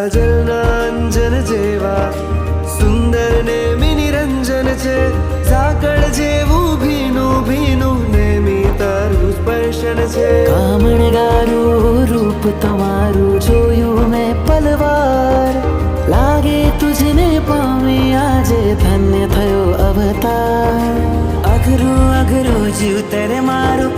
કાજલના અંજન જેવા સુંદર ને નિરંજન છે. ઝાકળ જેવું ભીનું ભીનું નેમી તારું સ્પર્શન છે. કામણગારું રૂપ તમારું જોયું મેં પલવાર, લાગે તુજને પામી આજે ધન્ય થયો અવતાર. અઘરું અઘરું જીવતર મારું